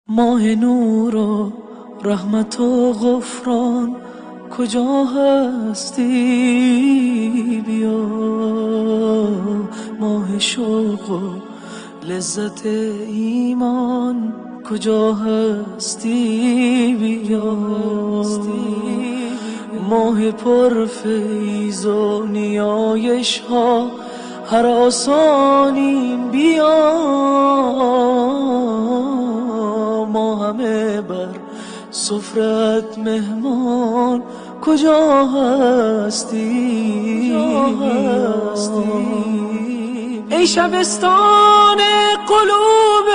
ماه نور و رحمت و غفران کجا هستی؟ بیا ماه شوق و لذت ایمان کجا هستی؟ بیا ماه پر فیض و نیایش ها هر آسانیم بیا ما همه بر سفرت مهمان کجا هستی؟ ای شبستان قلوب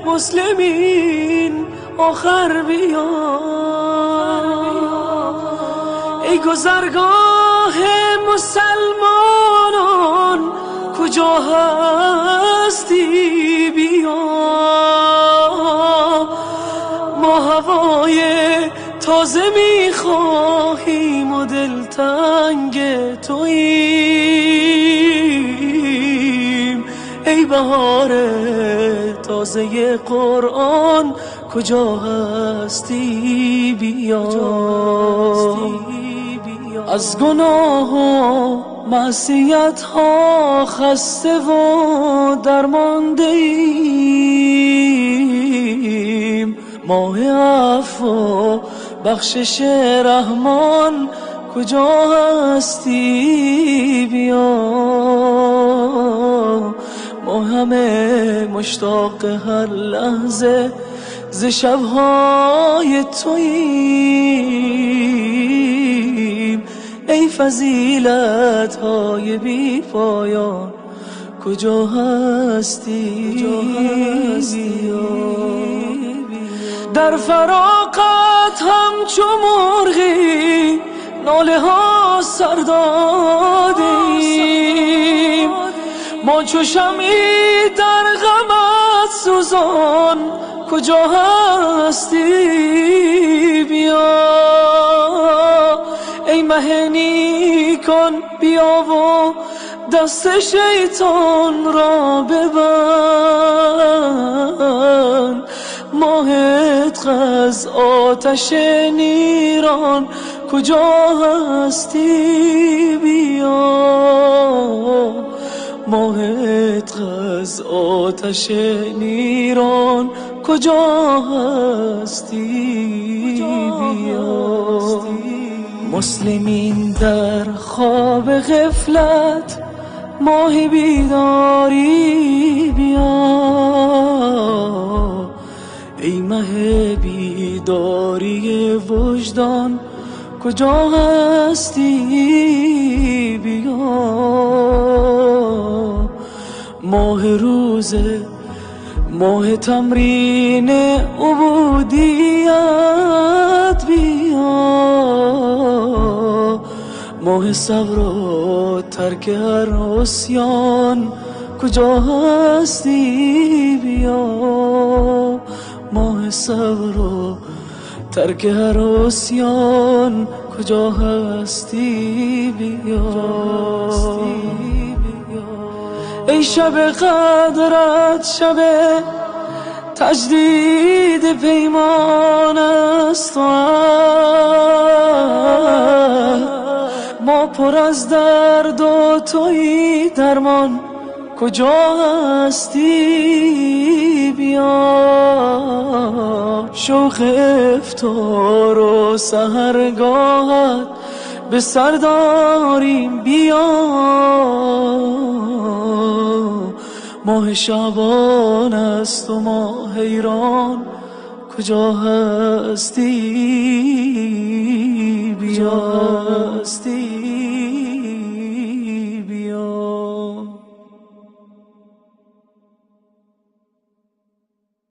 مسلمین آخر بیا ای گذرگاه مسلمانان کجا هستی؟ بیا ما هوای تازه میخواهیم و دلتنگ توییم ای بهار تازه قرآن کجا هستی؟ بیا از گناه و معصیت ها خسته و درمانده ایم ماه عفو و بخشش رحمان کجا هستی؟ بیا ما همه مشتاق هر لحظه ز شبهای توییم ای فضیلت های بی پایان کجا هستی؟ در فراقت همچو مرغی ناله ها سر دادیم ما چو شمعی در غمت سوزان کجا هستی؟ بیا ای مه نیکان بیا و دست شیطان را ببند ماه عتق از آتش نیران کجا هستی؟ بیا ماه عتق از آتش نیران کجا هستی؟ بیا مسلمین در خواب غفلت ماه بیداری بیا ای مه بیداری وجدان کجا هستی؟ بیا ماه روزه ماه تمرین عبودیت بیا ماه صبر و ترک هر عصیان کجا هستی؟ بیا ماه صبر و ترک هر عصیان کجا هستی؟ بیا ای شب قدرت شب تجدید پیمان است ما پر از درد و تویی درمان کجا هستی؟ بیا شوق افطار و سحرگاهت به سر داریم بیا ماه شعبان است و ما حیران کجا هستی؟ بیا